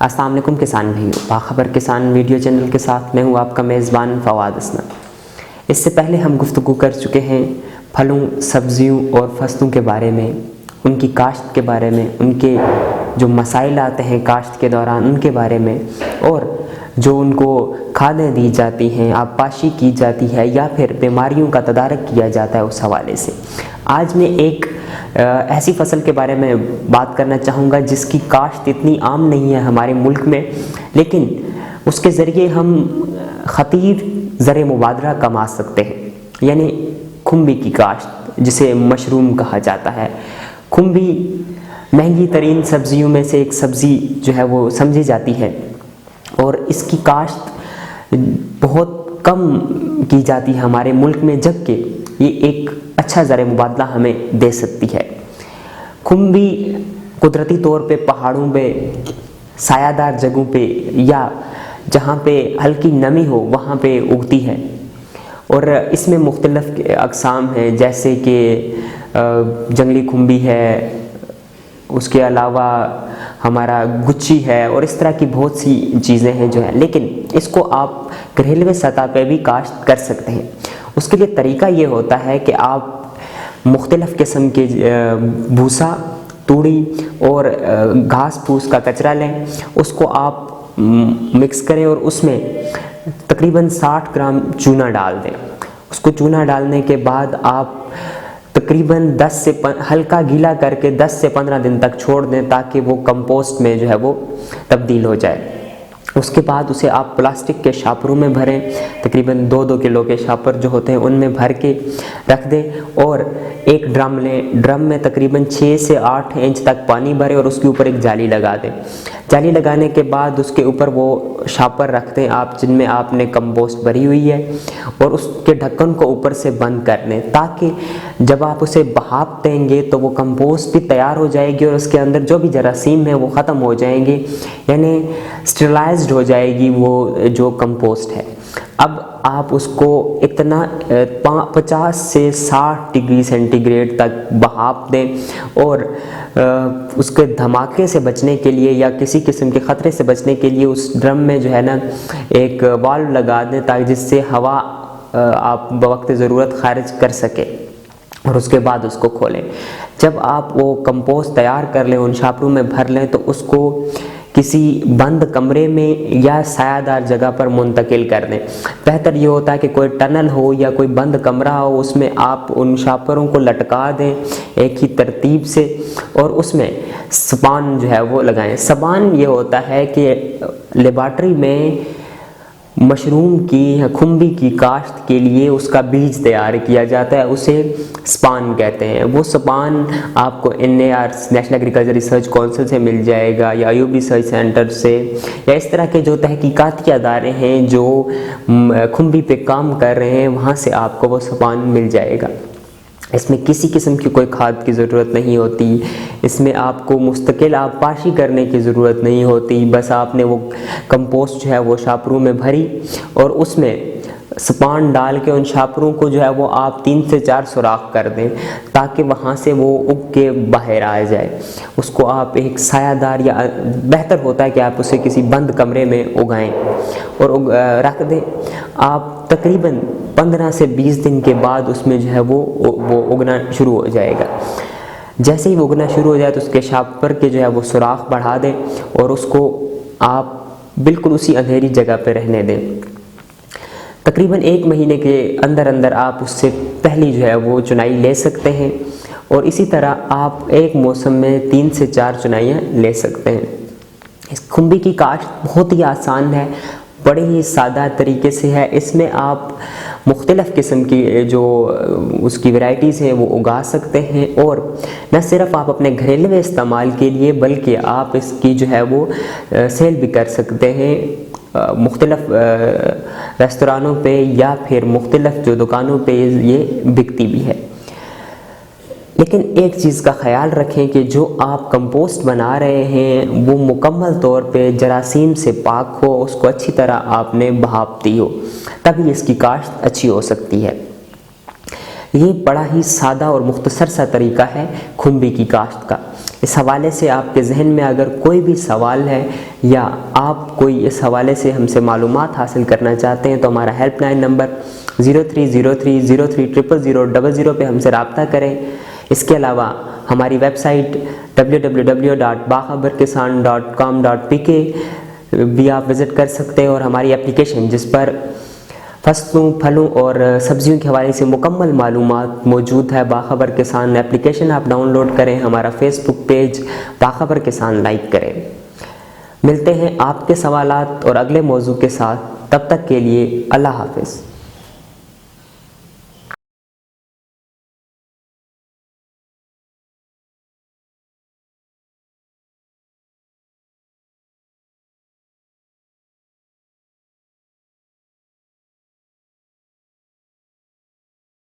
السلام علیکم کسان بھائیو، باخبر کسان ویڈیو چینل کے ساتھ میں ہوں آپ کا میزبان فواد اسناد۔ اس سے پہلے ہم گفتگو کر چکے ہیں پھلوں، سبزیوں اور فصلوں کے بارے میں، ان کی کاشت کے بارے میں، ان کے جو مسائل آتے ہیں کاشت کے دوران ان کے بارے میں، اور جو ان کو کھادیں دی جاتی ہیں، آبپاشی کی جاتی ہے یا پھر بیماریوں کا تدارک کیا جاتا ہے اس حوالے سے۔ آج میں ایک ایسی فصل کے بارے میں بات کرنا چاہوں گا جس کی کاشت اتنی عام نہیں ہے ہمارے ملک میں، لیکن اس کے ذریعے ہم خطیر زر مبادلہ کما سکتے ہیں، یعنی کھمبی کی کاشت جسے مشروم کہا جاتا ہے۔ کھمبی مہنگی ترین سبزیوں میں سے ایک سبزی جو ہے وہ سمجھی جاتی ہے، اور اس کی کاشت بہت کم کی جاتی ہے ہمارے ملک میں، جبکہ یہ ایک اچھا زر مبادلہ ہمیں دے سکتی ہے۔ کھمبی قدرتی طور پہ پہاڑوں پہ، سایہ دار جگہوں پہ یا جہاں پہ ہلکی نمی ہو وہاں پہ اگتی ہے، اور اس میں مختلف اقسام ہیں، جیسے کہ جنگلی کھمبی ہے، اس کے علاوہ ہمارا گچی ہے، اور اس طرح کی بہت سی چیزیں ہیں جو ہیں، لیکن اس کو آپ گھریلو سطح پہ بھی کاشت کر سکتے ہیں۔ اس کے لیے طریقہ یہ ہوتا ہے کہ آپ مختلف قسم کے بھوسا، توڑی اور گھاس پھوس کا کچرا لیں، اس کو آپ مکس کریں اور اس میں تقریباً 60 گرام چونا ڈال دیں۔ اس کو چونا ڈالنے کے بعد آپ تقریباً ہلکا گیلا کر کے 10 سے 15 دن تک چھوڑ دیں تاکہ وہ کمپوسٹ میں جو ہے وہ تبدیل ہو جائے۔ اس کے بعد اسے آپ پلاسٹک کے شاپروں میں بھریں، تقریباً 2 کلو کے شاپر جو ہوتے ہیں ان میں بھر کے رکھ دیں، اور ایک ڈرم لیں، ڈرم میں تقریباً 6 سے 8 انچ تک پانی بھریں اور اس کے اوپر ایک جالی لگا دیں۔ جالی لگانے کے بعد اس کے اوپر وہ شاپر رکھ دیں آپ جن میں آپ نے کمپوسٹ بھری ہوئی ہے، اور اس کے ڈھکن کو اوپر سے بند کر دیں تاکہ جب آپ اسے بھاپ دیں گے تو وہ کمپوسٹ بھی تیار ہو جائے گی اور اس کے اندر جو بھی جراثیم ہیں وہ ختم ہو جائیں گے، یعنی اسٹرلائزڈ ہو جائے گی وہ جو کمپوسٹ ہے۔ اب آپ اس کو اتنا 50 سے 60 ڈگری سینٹی گریڈ تک بھاپ دیں، اور اس کے دھماکے سے بچنے کے لیے یا کسی قسم کے خطرے سے بچنے کے لیے اس ڈرم میں جو ہے نا ایک والو لگا دیں تاکہ جس سے ہوا آپ بوقت ضرورت خارج کر سکے، اور اس کے بعد اس کو کھولیں۔ جب آپ وہ کمپوسٹ تیار کر لیں، ان شاپروں میں بھر لیں، تو اس کو کسی بند کمرے میں یا سایہ دار جگہ پر منتقل کر دیں۔ بہتر یہ ہوتا ہے کہ کوئی ٹنل ہو یا کوئی بند کمرہ ہو، اس میں آپ ان شاپروں کو لٹکا دیں ایک ہی ترتیب سے، اور اس میں سپان جو ہے وہ لگائیں۔ سپان یہ ہوتا ہے کہ لیبارٹری میں مشروم کی کھمبی کی کاشت کے لیے اس کا بیج تیار کیا جاتا ہے، اسے سپان کہتے ہیں۔ وہ سپان آپ کو NAR national agriculture research council سے مل جائے گا، یا ایوب ریسرچ سینٹر سے، یا اس طرح کے جو تحقیقاتی ادارے ہیں جو کھمبی پہ کام کر رہے ہیں وہاں سے آپ کو وہ سپان مل جائے گا۔ اس میں کسی قسم کی کوئی کھاد کی ضرورت نہیں ہوتی، اس میں آپ کو مستقل آبپاشی کرنے کی ضرورت نہیں ہوتی، بس آپ نے وہ کمپوسٹ جو ہے وہ شاپروں میں بھری اور اس میں سپان ڈال کے ان شاپروں کو جو ہے وہ آپ 3 سے 4 سوراخ کر دیں تاکہ وہاں سے وہ اگ کے باہر آ جائے۔ اس کو آپ ایک سایہ دار، یا بہتر ہوتا ہے کہ آپ اسے کسی بند کمرے میں اگائیں اور رکھ دیں۔ آپ تقریباً 15 سے 20 دن کے بعد اس میں جو ہے وہ اگنا شروع ہو جائے گا۔ جیسے ہی وہ اگنا شروع ہو جائے تو اس کے شاپر کے جو ہے وہ سوراخ بڑھا دیں اور اس کو آپ بالکل اسی اندھیری جگہ پہ رہنے دیں۔ تقریباً 1 مہینے کے اندر اندر آپ اس سے پہلی جو ہے وہ چنائی لے سکتے ہیں، اور اسی طرح آپ ایک موسم میں 3 سے 4 چنائیاں لے سکتے ہیں۔ اس کھمبی کی کاشت بہت ہی آسان ہے، بڑے ہی سادہ طریقے سے ہے۔ اس میں آپ مختلف قسم کی جو اس کی ورائٹیز ہیں وہ اگا سکتے ہیں، اور نہ صرف آپ اپنے گھریلو استعمال کے لیے بلکہ آپ اس کی جو ہے وہ سیل بھی کر سکتے ہیں مختلف ریستورانوں پہ یا پھر مختلف جو دکانوں پہ یہ بکتی بھی ہے۔ لیکن ایک چیز کا خیال رکھیں کہ جو آپ کمپوسٹ بنا رہے ہیں وہ مکمل طور پہ جراثیم سے پاک ہو، اس کو اچھی طرح آپ نے بھاپ دی ہو، تبھی اس کی کاشت اچھی ہو سکتی ہے۔ یہ بڑا ہی سادہ اور مختصر سا طریقہ ہے کھمبی کی کاشت کا۔ اس حوالے سے آپ کے ذہن میں اگر کوئی بھی سوال ہے یا آپ کوئی اس حوالے سے ہم سے معلومات حاصل کرنا چاہتے ہیں تو ہمارا ہیلپ لائن نمبر 030303000000 پہ ہم سے رابطہ کریں۔ اس کے علاوہ ہماری ویب سائٹ www.bakhabarkisan.com.pk بھی آپ وزٹ کر سکتے ہیں، اور ہماری اپلیکیشن جس پر فصلوں، پھلوں اور سبزیوں کے حوالے سے مکمل معلومات موجود ہے، باخبر کسان اپلیکیشن آپ ڈاؤن لوڈ کریں، ہمارا فیس بک پیج باخبر کسان لائک کریں۔ ملتے ہیں آپ کے سوالات اور اگلے موضوع کے ساتھ، تب تک کے لیے اللہ حافظ۔